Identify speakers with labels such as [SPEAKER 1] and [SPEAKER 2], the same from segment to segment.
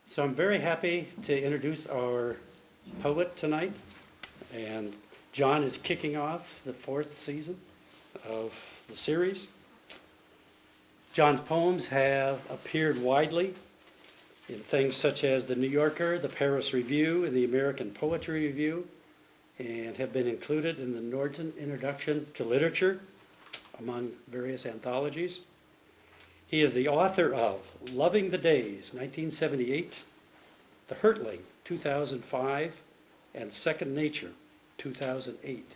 [SPEAKER 1] So I'm very happy to introduce our poet tonight, and John is kicking off the 4th season of the series. John's poems have appeared widely in things such as the New Yorker, the Paris Review, and the American Poetry Review, and have been included in the Norton Introduction to Literature, among various anthologies. He is the author of Loving the Days, 1978, The Hurtling, 2005, and Second Nature, 2008,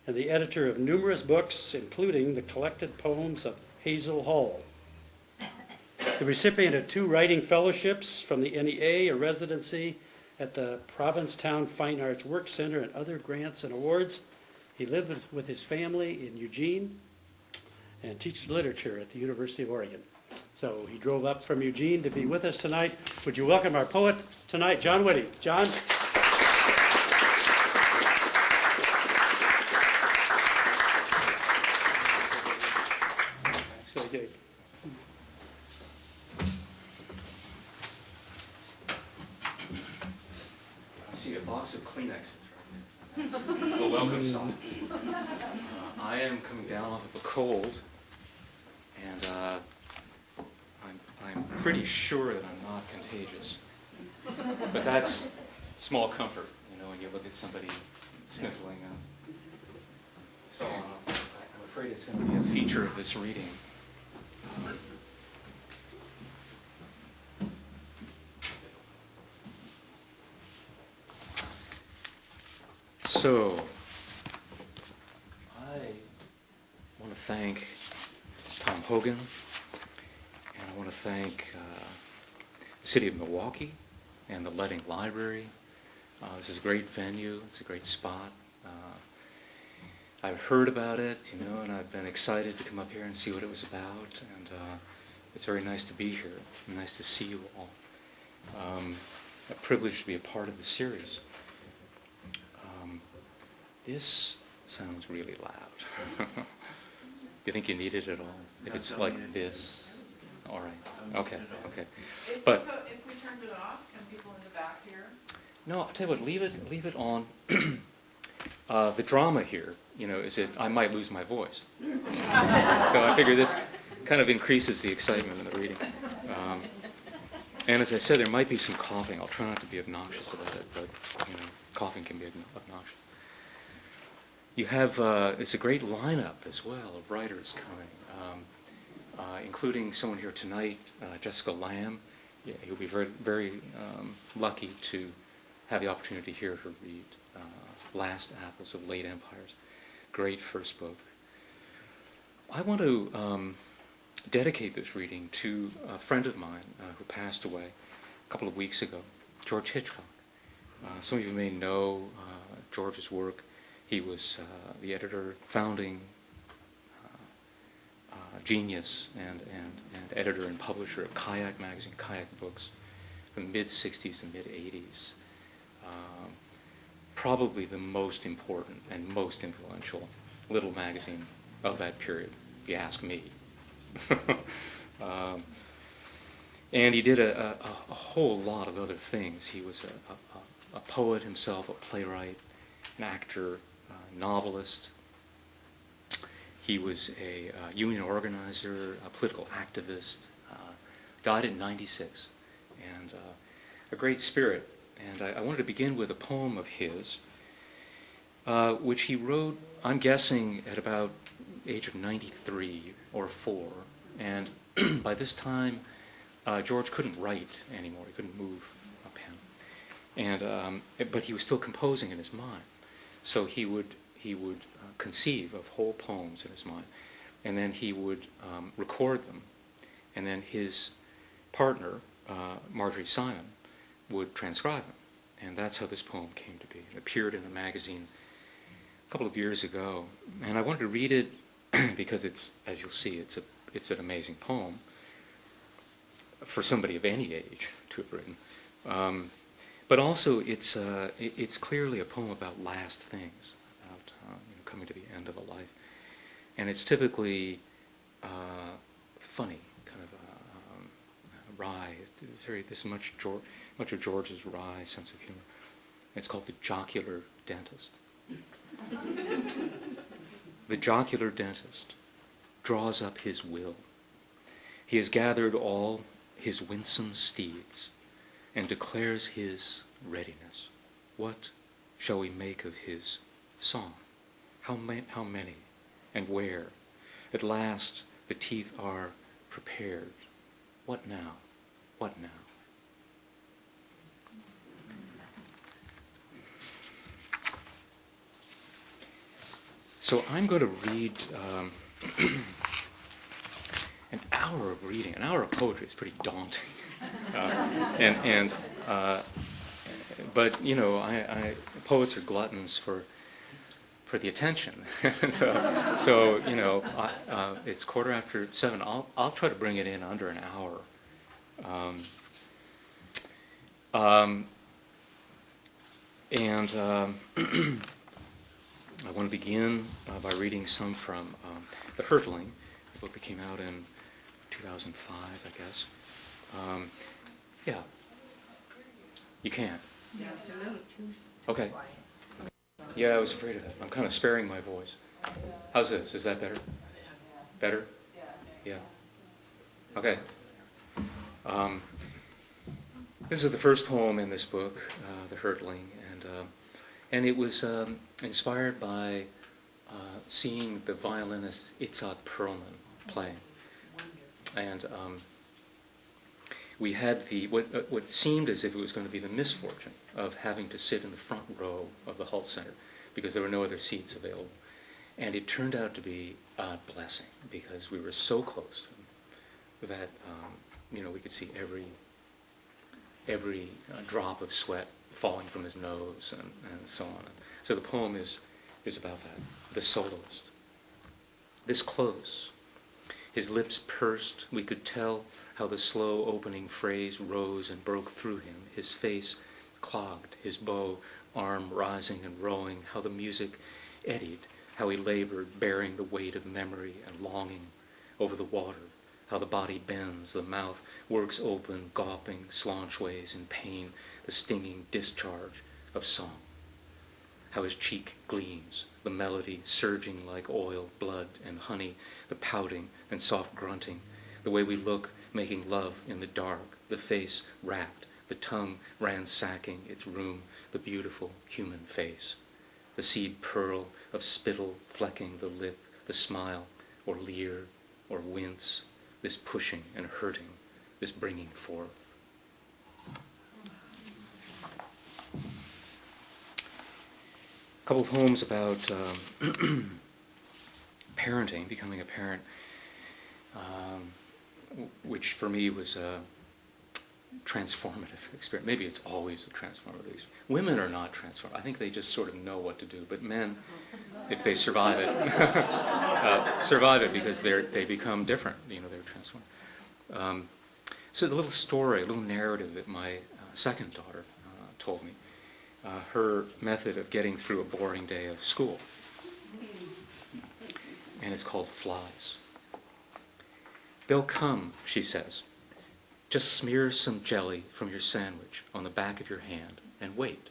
[SPEAKER 1] and the editor of numerous books, including the collected poems of Hazel Hall. The recipient of 2 writing fellowships from the NEA, a residency at the Provincetown Fine Arts Work Center, and other grants and awards. He lived with his family in Eugene and teaches literature at the University of Oregon. So he drove up from Eugene to be with us tonight. Would you welcome our poet tonight, John Witte. John? Okay.
[SPEAKER 2] I see a box of Kleenexes right there. That's a welcome sign. I am coming down off of a cold, and I'm pretty sure that I'm not contagious. But that's small comfort, you know, when you look at somebody sniffling. So I'm afraid it's going to be a feature of this reading. So, I want to thank Tom Hogan, and I want to thank the city of Milwaukie and the Letting Library. This is a great venue, it's a great spot. I've heard about it, you know, and I've been excited to come up here and see what it was about, and it's very nice to be here, nice to see you all. A privilege to be a part of the series. This sounds really loud. Do you think you need it at all? If it's like this? All right. Okay. Okay. But
[SPEAKER 3] if we turned it off, can people in the back hear?
[SPEAKER 2] no, I'll tell you what. Leave it on. The drama here, you know, is that I might lose my voice. So I figure this kind of increases the excitement in the reading. And as I said, there might be some coughing. I'll try not to be obnoxious about it, but you know, coughing can be obnoxious. You have, it's a great lineup as well of writers coming, including someone here tonight, Jessica Lamb. Yeah, you'll be very, very lucky to have the opportunity to hear her read Last Apples of Late Empires. Great first book. I want to dedicate this reading to a friend of mine who passed away a couple of weeks ago, George Hitchcock. Some of you may know George's work. He was the editor, founding genius, and editor and publisher of Kayak magazine, Kayak books, from the mid-'60s and mid-'80s. Probably the most important and most influential little magazine of that period, if you ask me. And he did a whole lot of other things. He was a poet himself, a playwright, an actor, novelist. He was a union organizer, a political activist, died at 96, and a great spirit. And I wanted to begin with a poem of his, which he wrote, I'm guessing, at about age of 93 or 4. And by this time, George couldn't write anymore. He couldn't move a pen. And but he was still composing in his mind. So he would conceive of whole poems in his mind, and then he would record them, and then his partner, Marjorie Simon, would transcribe them, and that's how this poem came to be. It appeared in a magazine a couple of years ago, and I wanted to read it because it's, as you'll see, it's an amazing poem for somebody of any age to have written. But also, it's clearly a poem about last things, about you know, coming to the end of a life, and it's typically funny, kind of wry. this is much of George's wry sense of humor. It's called The Jocular Dentist. The jocular dentist draws up his will. He has gathered all his winsome steeds and declares his readiness. What shall we make of his song? How many and where? At last the teeth are prepared. What now? What now? So I'm going to read an hour of reading. An hour of poetry is pretty daunting. But you know, poets are gluttons for the attention. And, so you know, it's 7:15. I'll try to bring it in under an hour. I want to begin by reading some from The Hurtling, a book that came out in 2005, I guess. Yeah. You can.
[SPEAKER 3] Yeah, it's a little too.
[SPEAKER 2] Okay. Yeah, I was afraid of that. I'm kind of sparing my voice. How's this? Is that better? Better? Yeah. Okay. This is the first poem in this book, The Hurtling, and it was inspired by seeing the violinist Itzhak Perlman playing. And we had what seemed as if it was going to be the misfortune of having to sit in the front row of the Hult Center because there were no other seats available. And it turned out to be a blessing because we were so close to him that we could see every drop of sweat falling from his nose and so on. So the poem is about that, the soloist. This close, his lips pursed, we could tell how the slow opening phrase rose and broke through him, his face clogged, his bow arm rising and rowing, how the music eddied, how he labored, bearing the weight of memory and longing over the water, how the body bends, the mouth works open, gawping, slaunchways in pain, the stinging discharge of song. How his cheek gleams, the melody surging like oil, blood, and honey, the pouting and soft grunting, the way we look, making love in the dark, the face rapt, the tongue ransacking its room, the beautiful human face, the seed pearl of spittle flecking the lip, the smile, or leer, or wince, this pushing and hurting, this bringing forth. A couple of poems about parenting, becoming a parent, which for me was a transformative experience. Maybe it's always a transformative experience. Women are not transformative. I think they just sort of know what to do. But men, if they survive it, because they become different. They're transformed. So the little story, a little narrative that my second daughter told me, her method of getting through a boring day of school. And it's called Flies. They'll come, she says. Just smear some jelly from your sandwich on the back of your hand and wait.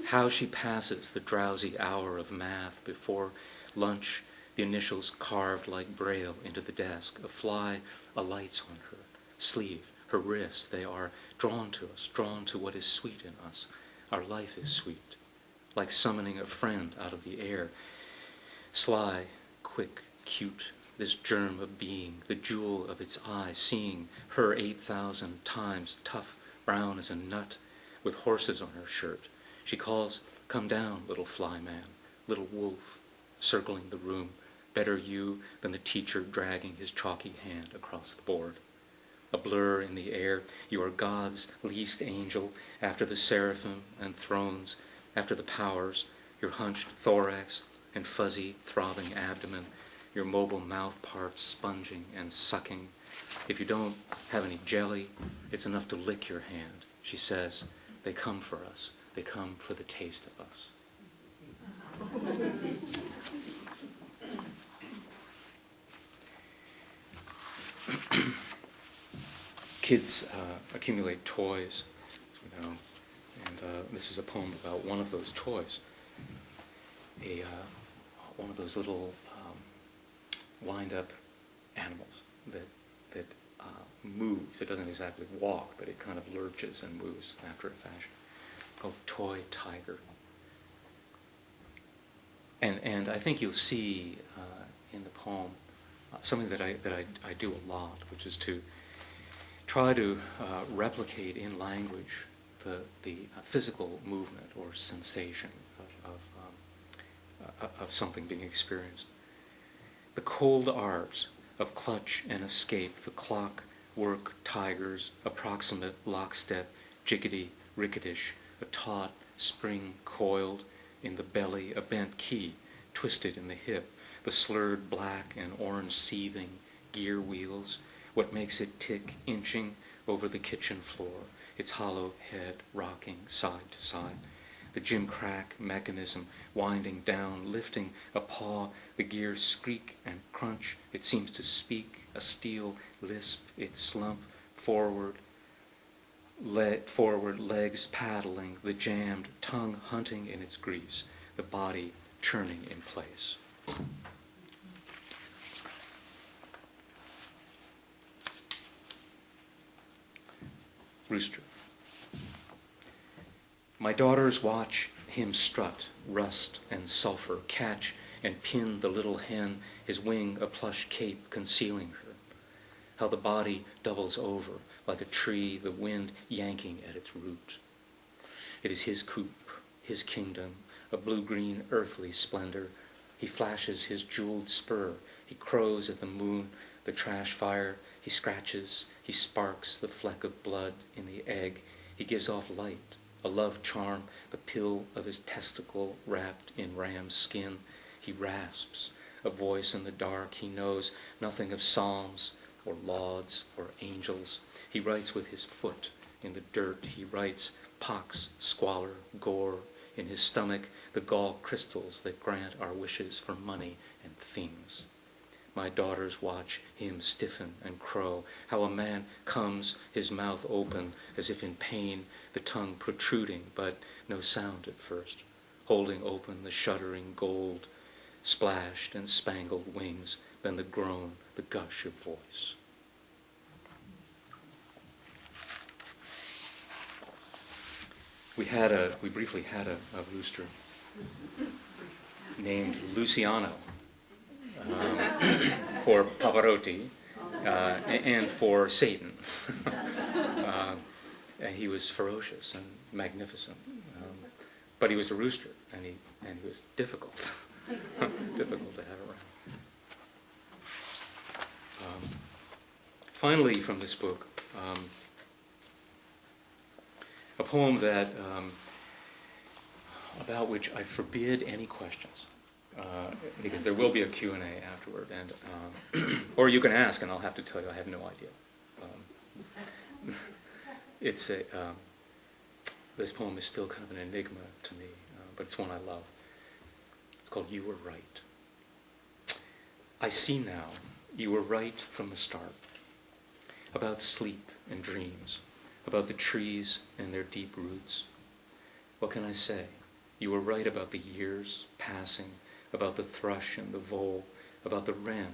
[SPEAKER 2] How she passes the drowsy hour of math before lunch, the initials carved like braille into the desk. A fly alights on her sleeve, her wrist. They are drawn to us, drawn to what is sweet in us. Our life is sweet, like summoning a friend out of the air. Sly, quick, cute, this germ of being, the jewel of its eye, seeing her 8,000 times, tough, brown as a nut, with horses on her shirt. She calls, "Come down, little fly man, little wolf," circling the room, better you than the teacher dragging his chalky hand across the board. A blur in the air, you are God's least angel, after the seraphim and thrones, after the powers, your hunched thorax and fuzzy, throbbing abdomen, your mobile mouth parts sponging and sucking. If you don't have any jelly, it's enough to lick your hand. She says, they come for us. They come for the taste of us. kids accumulate toys, you know, and this is a poem about one of those toys. One of those little wind-up animals that moves. It doesn't exactly walk, but it kind of lurches and moves after a fashion, called Toy Tiger. And I think you'll see in the poem something that I do a lot, which is to try to replicate in language the physical movement or sensation of something being experienced. The cold art of clutch and escape, the clockwork tigers, approximate lockstep, jiggity, ricketish, a taut spring coiled in the belly, a bent key twisted in the hip, the slurred black and orange seething gear wheels, what makes it tick inching over the kitchen floor, its hollow head rocking side to side, the gimcrack mechanism winding down, lifting a paw, the gears squeak and crunch, it seems to speak, a steel lisp, it slump forward, legs paddling, the jammed tongue hunting in its grease, the body churning in place. Rooster. My daughters watch him strut, rust and sulfur, catch and pin the little hen, his wing a plush cape concealing her. How the body doubles over like a tree, the wind yanking at its root. It is his coop, his kingdom, a blue-green earthly splendor. He flashes his jeweled spur, he crows at the moon, the trash fire, he scratches, he sparks the fleck of blood in the egg, he gives off light, a love charm, the pill of his testicle wrapped in ram's skin. He rasps, a voice in the dark. He knows nothing of psalms or lauds or angels. He writes with his foot in the dirt. He writes pox, squalor, gore. In his stomach, the gall crystals that grant our wishes for money and things. My daughters watch him stiffen and crow, how a man comes, his mouth open, as if in pain, the tongue protruding, but no sound at first, holding open the shuddering gold, splashed and spangled wings, then the groan, the gush of voice. We briefly had a rooster named Luciano. For Pavarotti and for Satan. And he was ferocious and magnificent, but he was a rooster, and he was difficult, difficult to have around. Finally, from this book, a poem that about which I forbid any questions. Because there will be a Q&A afterward, and or you can ask, and I'll have to tell you I have no idea. This poem is still kind of an enigma to me, but it's one I love. It's called "You Were Right." I see now you were right from the start, about sleep and dreams, about the trees and their deep roots. What can I say? You were right about the years passing, about the thrush and the vole, about the wren.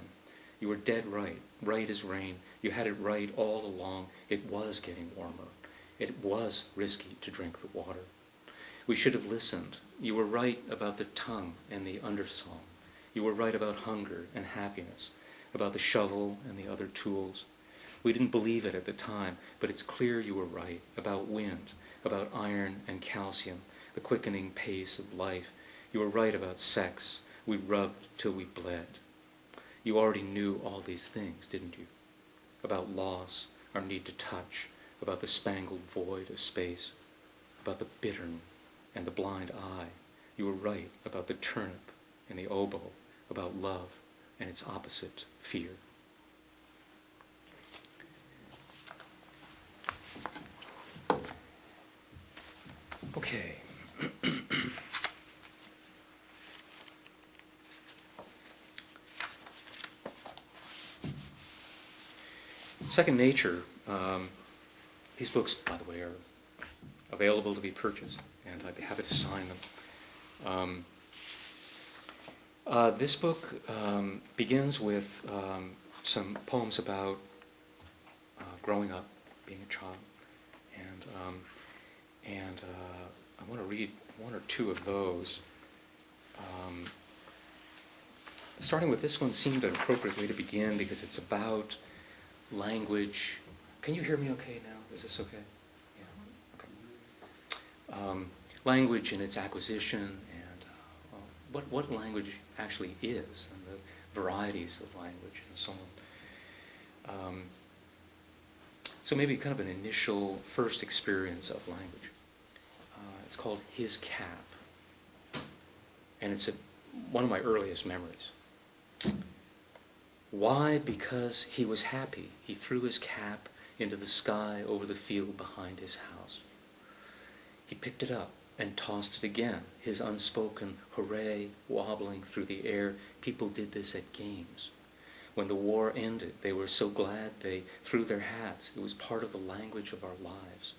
[SPEAKER 2] You were dead right, right as rain. You had it right all along. It was getting warmer. It was risky to drink the water. We should have listened. You were right about the tongue and the undersong. You were right about hunger and happiness, about the shovel and the other tools. We didn't believe it at the time, but it's clear you were right about wind, about iron and calcium, the quickening pace of life. You were right about sex. We rubbed till we bled. You already knew all these things, didn't you? About loss, our need to touch, about the spangled void of space, about the bittern and the blind eye. You were right about the turnip and the oboe, about love and its opposite, fear. Okay. Second nature These books, by the way, are available to be purchased, and I'd be happy to sign them. This book begins with some poems about growing up, being a child, and I want to read one or two of those. Starting with this one seemed an appropriate way to begin because it's about language. Can you hear me okay now? Is this okay? Yeah. Okay. Language and its acquisition, and what language actually is, and the varieties of language, and so on. So maybe kind of an initial first experience of language. It's called His Cap, and it's one of my earliest memories. Why? Because he was happy. He threw his cap into the sky over the field behind his house. He picked it up and tossed it again, his unspoken hooray wobbling through the air. People did this at games. When the war ended, they were so glad they threw their hats. It was part of the language of our lives.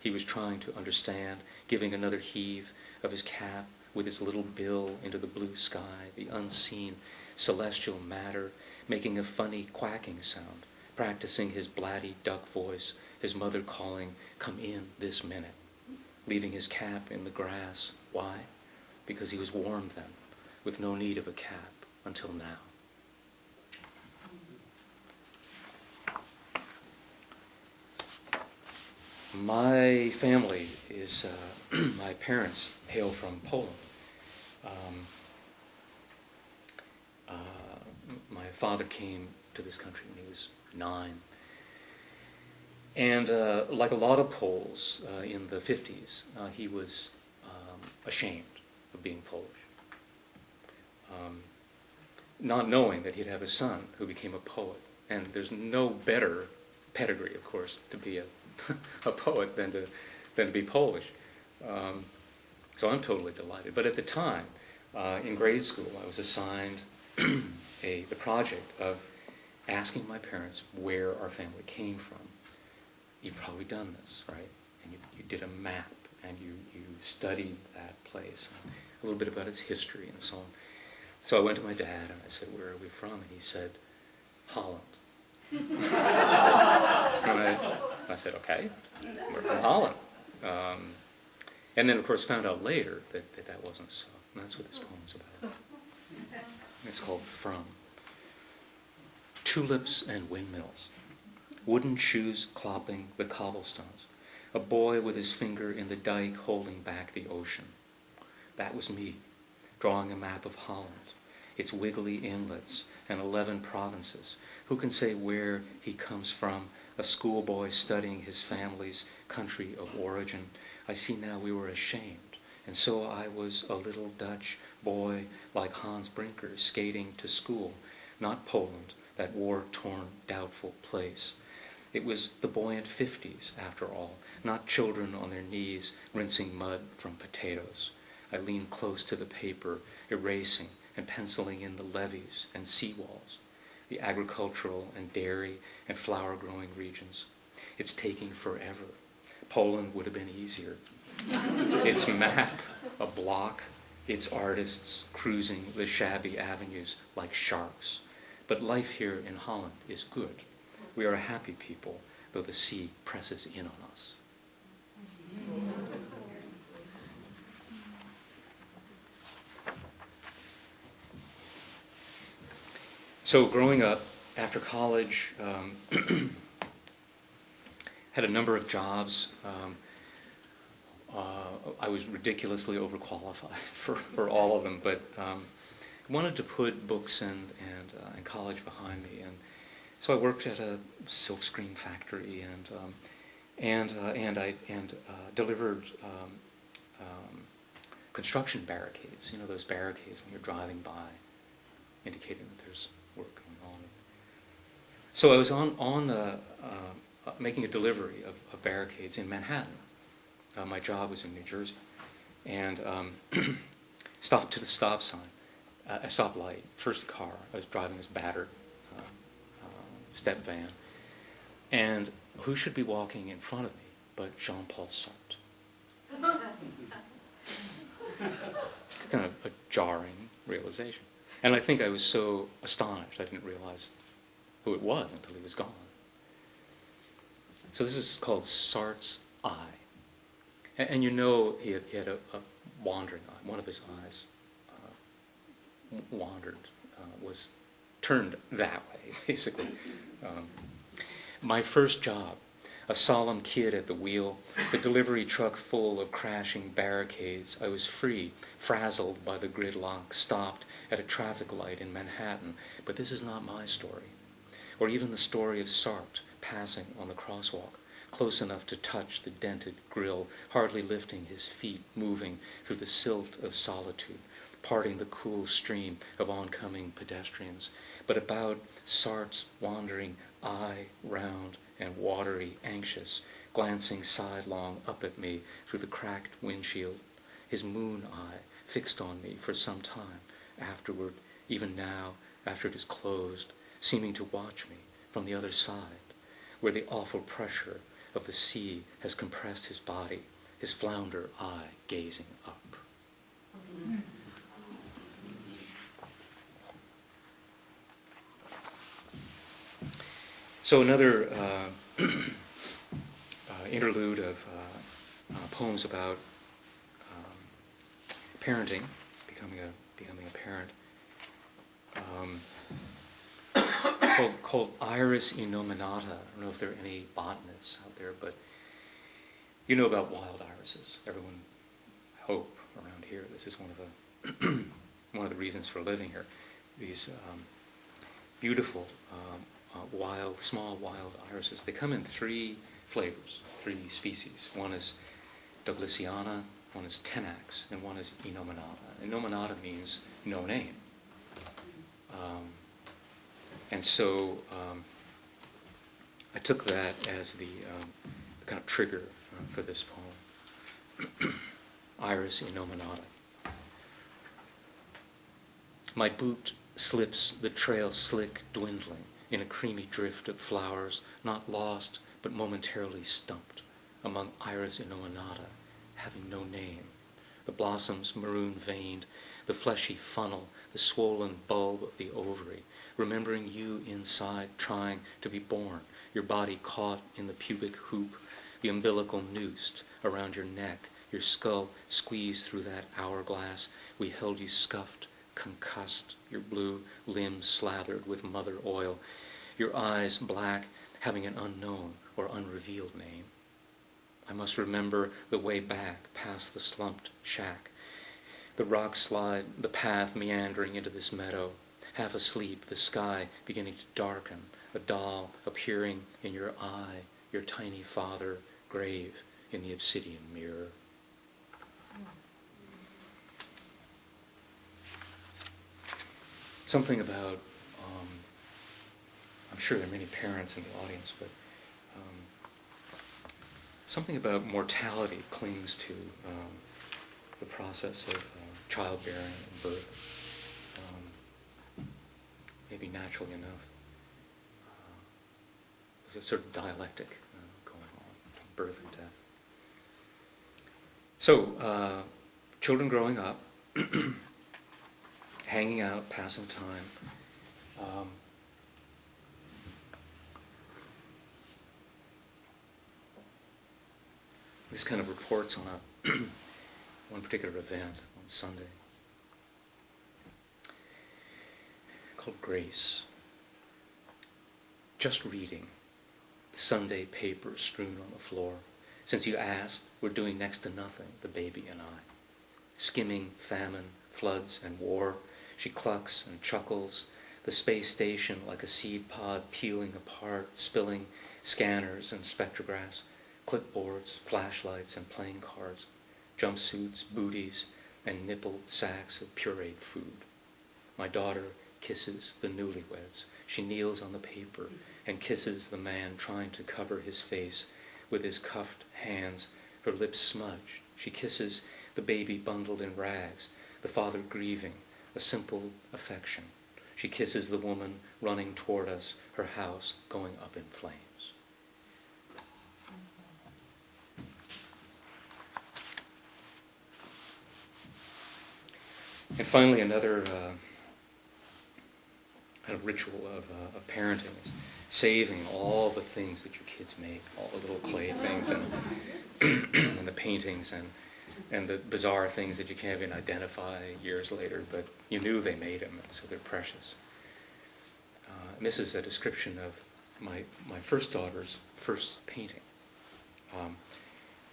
[SPEAKER 2] He was trying to understand, giving another heave of his cap with his little bill into the blue sky, the unseen celestial matter, making a funny quacking sound, practicing his blatty duck voice, his mother calling, "Come in this minute," leaving his cap in the grass. Why? Because he was warm then, with no need of a cap until now. My family is, my parents hail from Poland. My father came to this country when he was 9. And like a lot of Poles in the 50s, he was ashamed of being Polish. Not knowing that he'd have a son who became a poet. And there's no better pedigree, of course, to be a poet than to be Polish. So I'm totally delighted. But at the time, in grade school, I was assigned the project of asking my parents where our family came from. You've probably done this, right? And you did a map, and you studied that place, and a little bit about its history and so on. So I went to my dad and I said, "Where are we from?" And he said, "Holland." And I said, "Okay, we're from Holland." And then, of course, found out later that wasn't so. And that's what this poem's about. It's called From. Tulips and windmills. Wooden shoes clopping the cobblestones. A boy with his finger in the dike holding back the ocean. That was me, drawing a map of Holland, its wiggly inlets and 11 provinces. Who can say where he comes from? A schoolboy studying his family's country of origin. I see now we were ashamed, and so I was a little Dutch boy like Hans Brinker skating to school, not Poland, that war-torn, doubtful place. It was the buoyant 50s, after all, not children on their knees rinsing mud from potatoes. I leaned close to the paper, erasing and penciling in the levees and seawalls, the agricultural and dairy and flower-growing regions. It's taking forever. Poland would have been easier. Its map, a block, its artists cruising the shabby avenues like sharks. But life here in Holland is good. We are a happy people, though the sea presses in on us. So growing up, after college, had a number of jobs. I was ridiculously overqualified for all of them, but wanted to put books and college behind me, and so I worked at a silkscreen factory and delivered construction barricades. You know, those barricades when you're driving by, indicating that there's work going on. So I was making a delivery of barricades in Manhattan. My job was in New Jersey, and stopped to the stop sign, a stoplight. First car. I was driving this battered step van, and who should be walking in front of me but Jean-Paul Sartre? Kind of a jarring realization. And I think I was so astonished I didn't realize who it was until he was gone. So this is called Sartre's eye. And you know he had a wandering eye. One of his eyes wandered, was turned that way, basically. My first job, a solemn kid at the wheel, the delivery truck full of crashing barricades. I was free, frazzled by the gridlock, stopped at a traffic light in Manhattan. But this is not my story. Or even the story of Sartre passing on the crosswalk, close enough to touch the dented grill, hardly lifting his feet, moving through the silt of solitude, parting the cool stream of oncoming pedestrians. But about Sartre's wandering eye, round and watery, anxious, glancing sidelong up at me through the cracked windshield, his moon eye fixed on me for some time afterward, even now, after it is closed, seeming to watch me from the other side, where the awful pressure of the sea has compressed his body, his flounder eye gazing up. So another interlude of poems about parenting, becoming a parent, called Iris Innominata. I don't know if there are any botanists out there, but you know about wild irises. Everyone, I hope, around here. This is one of the reasons for living here. These beautiful small wild irises. They come in 3 flavors, 3 species. One is Douglasiana, one is Tenax, and one is Innominata. Innominata means no name. And so I took that as the kind of trigger for this poem. Iris Innominata. My boot slips the trail slick, dwindling in a creamy drift of flowers, not lost, but momentarily stumped among Iris Innominata, having no name. The blossoms maroon-veined, the fleshy funnel, the swollen bulb of the ovary, remembering you inside, trying to be born, your body caught in the pubic hoop, the umbilical noosed around your neck, your skull squeezed through that hourglass. We held you scuffed, concussed, your blue limbs slathered with mother oil, your eyes black, having an unknown or unrevealed name. I must remember the way back past the slumped shack, the rock slide, the path meandering into this meadow, half asleep, the sky beginning to darken, a doll appearing in your eye, your tiny father, grave in the obsidian mirror. Something about, I'm sure there are many parents in the audience, but something about mortality clings to the process of childbearing and birth, maybe naturally enough. There's a sort of dialectic going on, birth and death. So, children growing up, hanging out, passing time. This kind of reports on one particular event on Sunday called Grace. Just reading the Sunday paper strewn on the floor. Since you asked, we're doing next to nothing, the baby and I. Skimming famine, floods, and war. She clucks and chuckles, the space station like a seed pod peeling apart, spilling scanners and spectrographs, clipboards, flashlights, and playing cards, jumpsuits, booties, and nippled sacks of pureed food. My daughter kisses the newlyweds. She kneels on the paper and kisses the man trying to cover his face with his cuffed hands, her lips smudged. She kisses the baby bundled in rags, the father grieving, a simple affection. She kisses the woman running toward us, her house going up in flames. And finally, another kind of ritual of parenting is saving all the things that your kids make, all the little clay things and, and the paintings and the bizarre things that you can't even identify years later, but you knew they made them, and so they're precious. And this is a description of my first daughter's first painting,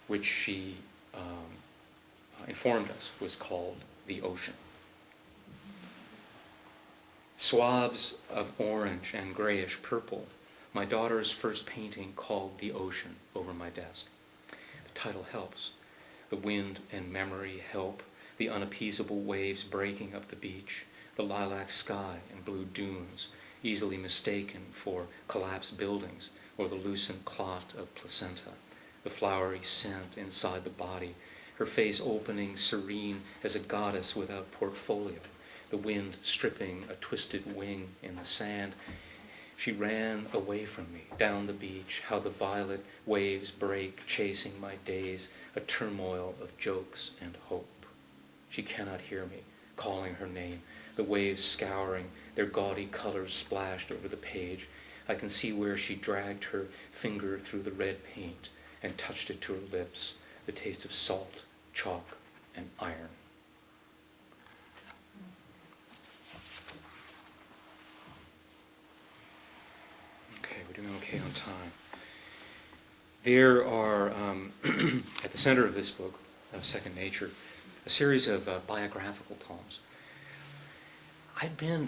[SPEAKER 2] which she informed us was called The Ocean. Swabs of orange and grayish purple, my daughter's first painting called The Ocean over my desk. The title helps. The wind and memory help, the unappeasable waves breaking up the beach, the lilac sky and blue dunes, easily mistaken for collapsed buildings or the loosened clot of placenta, the flowery scent inside the body, her face opening serene as a goddess without portfolio, the wind stripping a twisted wing in the sand. She ran away from me, down the beach, how the violet waves break, chasing my days, a turmoil of jokes and hope. She cannot hear me, calling her name, the waves scouring, their gaudy colors splashed over the page. I can see where she dragged her finger through the red paint and touched it to her lips, the taste of salt, chalk, and iron. Doing okay on time. There are, at the center of this book, Second Nature, a series of biographical poems.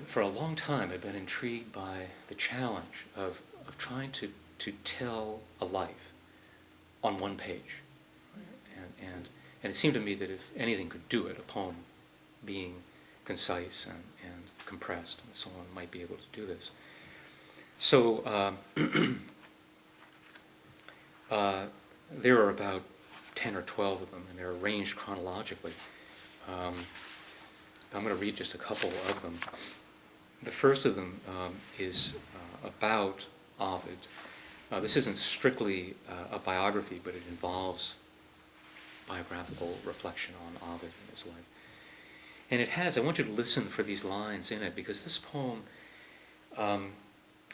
[SPEAKER 2] For a long time, I've been intrigued by the challenge of trying to tell a life on one page. And it seemed to me that if anything could do it, a poem being concise and compressed and so on might be able to do this. So there are about 10 or 12 of them, and they're arranged chronologically. I'm going to read just a couple of them. The first of them is about Ovid. This isn't strictly a biography, but it involves biographical reflection on Ovid and his life. And I want you to listen for these lines in it, because this poem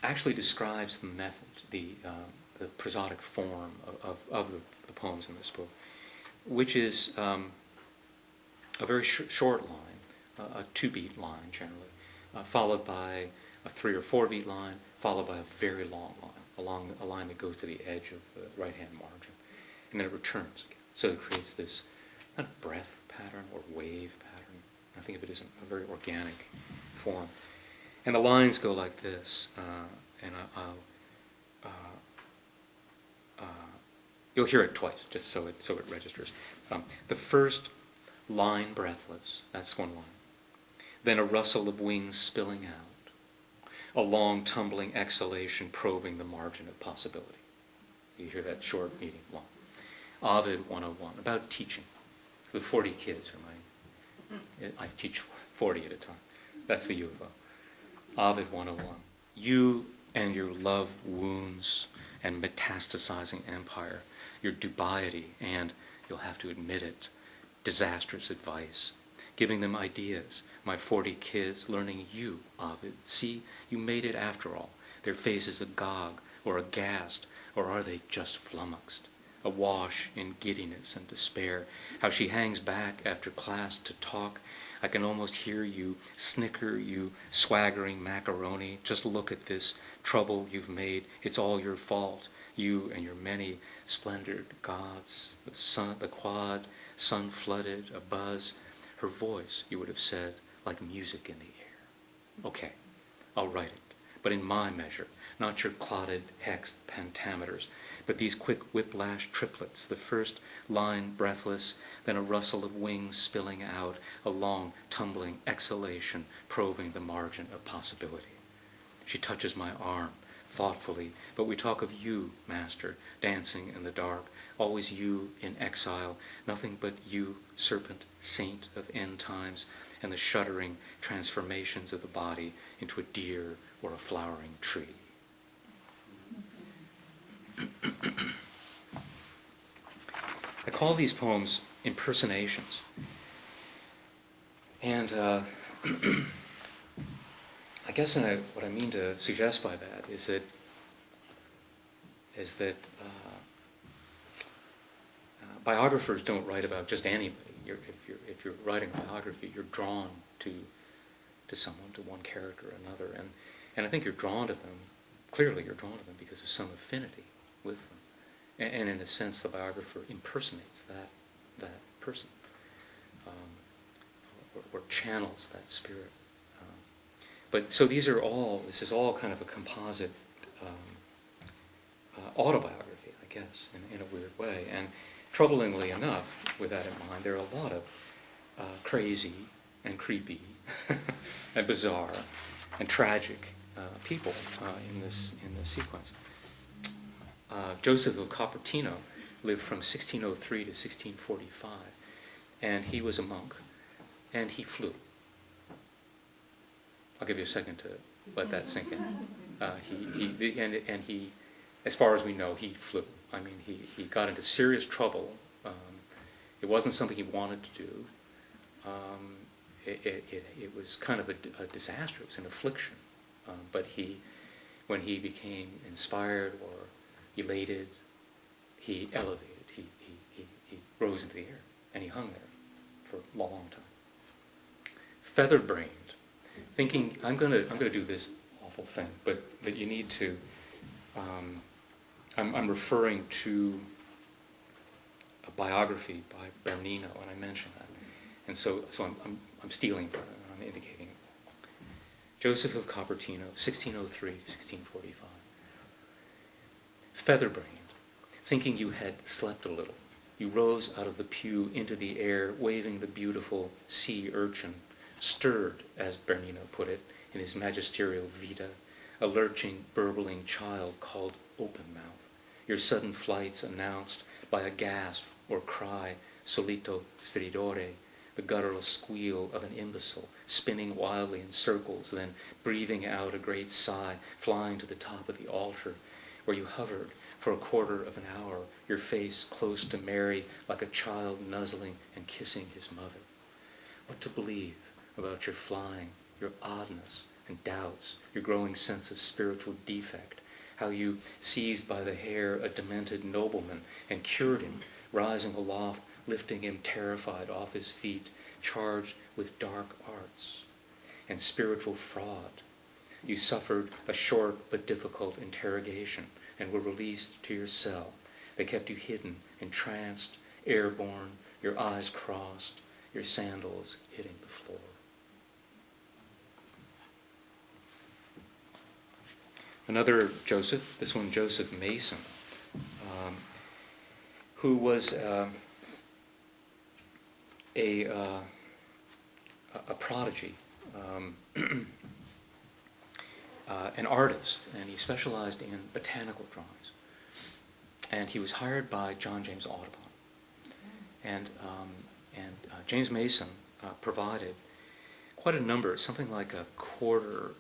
[SPEAKER 2] actually describes the method, the prosodic form of the poems in this book, which is a very short line, a 2-beat line generally, followed by a 3 or 4-beat line, followed by a very long line, a line that goes to the edge of the right-hand margin, and then it returns again. So it creates this kind of breath pattern or wave pattern. I think of it as a very organic form. And the lines go like this, and you'll hear it twice, just so it registers. The first line, breathless, that's one line. Then a rustle of wings spilling out, a long tumbling exhalation probing the margin of possibility. You hear that short, medium, long. Ovid 101, about teaching. So the 40 kids are I teach 40 at a time. That's the U of O. Ovid 101. You and your love wounds and metastasizing empire, your dubiety and, you'll have to admit it, disastrous advice, giving them ideas. My 40 kids learning you, Ovid. See, you made it after all. Their faces agog or aghast, or are they just flummoxed? Awash in giddiness and despair, how she hangs back after class to talk. I can almost hear you snicker, you swaggering macaroni. Just look at this trouble you've made. It's all your fault. You and your many splendored gods. The sun, the quad, sun-flooded, a buzz. Her voice, you would have said, like music in the air. Okay, I'll write it, but in my measure, not your clotted, hexed pentameters, but these quick whiplash triplets, the first line breathless, then a rustle of wings spilling out, a long, tumbling exhalation probing the margin of possibility. She touches my arm, thoughtfully, but we talk of you, Master, dancing in the dark, always you in exile, nothing but you, serpent, saint of end times, and the shuddering transformations of the body into a deer or a flowering tree. I call these poems impersonations. And I guess what I mean to suggest by that is that biographers don't write about just anybody. If you're writing a biography, you're drawn to someone, to one character or another, and I think you're drawn to them. Clearly, you're drawn to them because of some affinity with them, and in a sense, the biographer impersonates that person, or channels that spirit. But so this is all kind of a composite autobiography, I guess, in a weird way. And troublingly enough, with that in mind, there are a lot of crazy and creepy and bizarre and tragic people in this sequence. Joseph of Cupertino lived from 1603 to 1645, and he was a monk, and he flew. I'll give you a second to let that sink in. He, as far as we know, he flew. I mean, he got into serious trouble. It wasn't something he wanted to do. It was kind of a disaster. It was an affliction. But when he became inspired or elated, he elevated. He rose into the air, and he hung there for a long time. Feather-brained, thinking I'm going to do this awful thing, but that you need to. I'm referring to a biography by Bernino, and I mentioned that, and so I'm stealing from it, and I'm indicating it. Joseph of Cupertino, 1603 to 1645. Feather-brained, thinking you had slept a little, you rose out of the pew into the air, waving the beautiful sea urchin, stirred, as Bernino put it, in his magisterial Vita, a lurching, burbling child called open mouth. Your sudden flights announced by a gasp or cry, solito stridore, the guttural squeal of an imbecile, spinning wildly in circles, then breathing out a great sigh, flying to the top of the altar, where you hovered for a quarter of an hour, your face close to Mary, like a child nuzzling and kissing his mother. What to believe about your flying, your oddness and doubts, your growing sense of spiritual defect, how you seized by the hair a demented nobleman and cured him, rising aloft, lifting him terrified off his feet, charged with dark arts and spiritual fraud. You suffered a short but difficult interrogation and were released to your cell. They kept you hidden, entranced, airborne, your eyes crossed, your sandals hitting the floor. Another Joseph, this one Joseph Mason, who was a prodigy, an artist, and he specialized in botanical drawings. And he was hired by John James Audubon. And James Mason provided quite a number, something like a quarter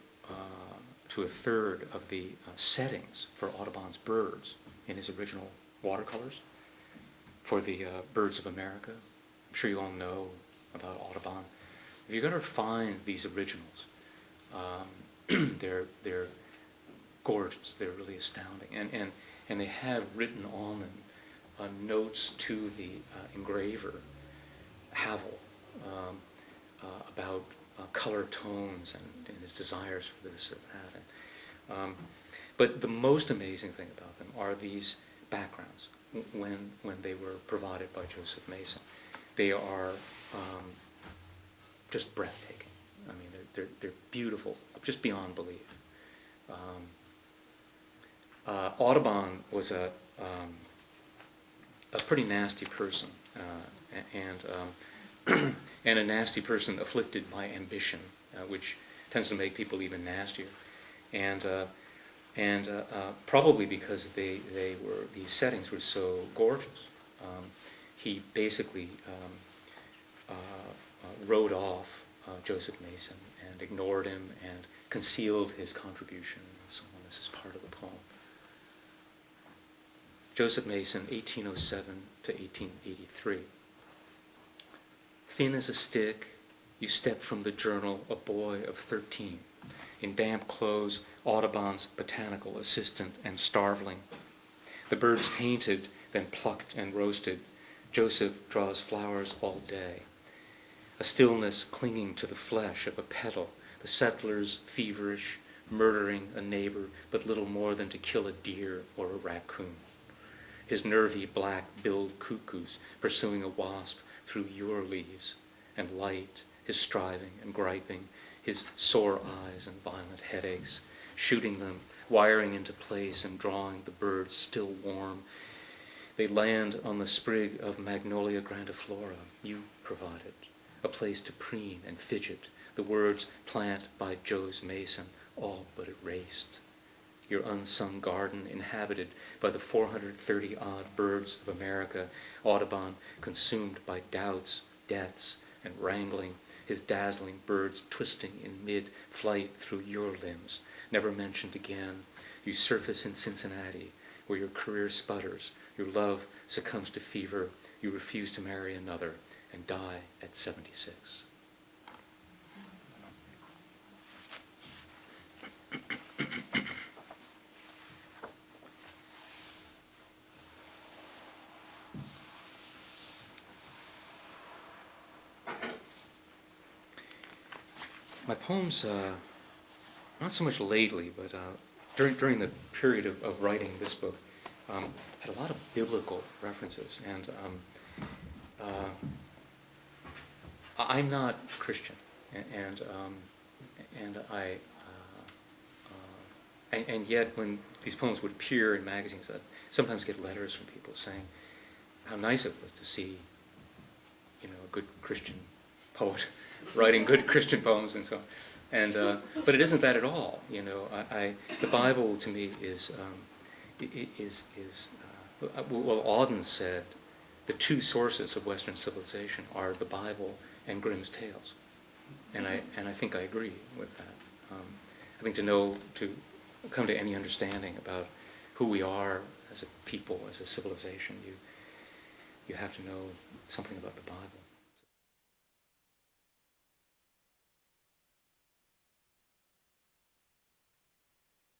[SPEAKER 2] to a third of the settings for Audubon's birds in his original watercolors for the Birds of America. I'm sure you all know about Audubon. If you ever find these originals, they're gorgeous. They're really astounding, and they have written on them notes to the engraver Havel about color tones and his desires for this or that. But the most amazing thing about them are these backgrounds when they were provided by Joseph Mason. They are just breathtaking. I mean, they're beautiful, just beyond belief. Audubon was a pretty nasty person, and a nasty person afflicted by ambition, which tends to make people even nastier, and probably because these settings were so gorgeous, he basically wrote off Joseph Mason and ignored him and concealed his contribution and so on. This is part of the poem. Joseph Mason, 1807 to 1883. Thin as a stick, You step from the journal, a boy of 13, in damp clothes, Audubon's botanical assistant and starveling. The birds painted, then plucked and roasted. Joseph draws flowers all day. A stillness clinging to the flesh of a petal, the settlers feverish, murdering a neighbor, but little more than to kill a deer or a raccoon. His nervy black-billed cuckoos pursuing a wasp through your leaves, and light, his striving and griping, his sore eyes and violent headaches, shooting them, wiring into place and drawing the birds still warm. They land on the sprig of Magnolia grandiflora you provided, a place to preen and fidget, the words plant by Joe's mason, all but erased. Your unsung garden inhabited by the 430-odd birds of America, Audubon consumed by doubts, deaths, and wrangling, his dazzling birds twisting in mid-flight through your limbs, never mentioned again. You surface in Cincinnati, where your career sputters, your love succumbs to fever, you refuse to marry another, and die at 76. My poems, not so much lately, but during the period of writing this book, had a lot of biblical references. And I'm not Christian, and yet when these poems would appear in magazines, I'd sometimes get letters from people saying how nice it was to see, a good Christian poet writing good Christian poems and so on. And but it isn't that at all. The Bible to me is well, Auden said the two sources of Western civilization are the Bible and Grimm's tales, and I think I agree with that. I think to come to any understanding about who we are as a people, as a civilization, you have to know something about the Bible.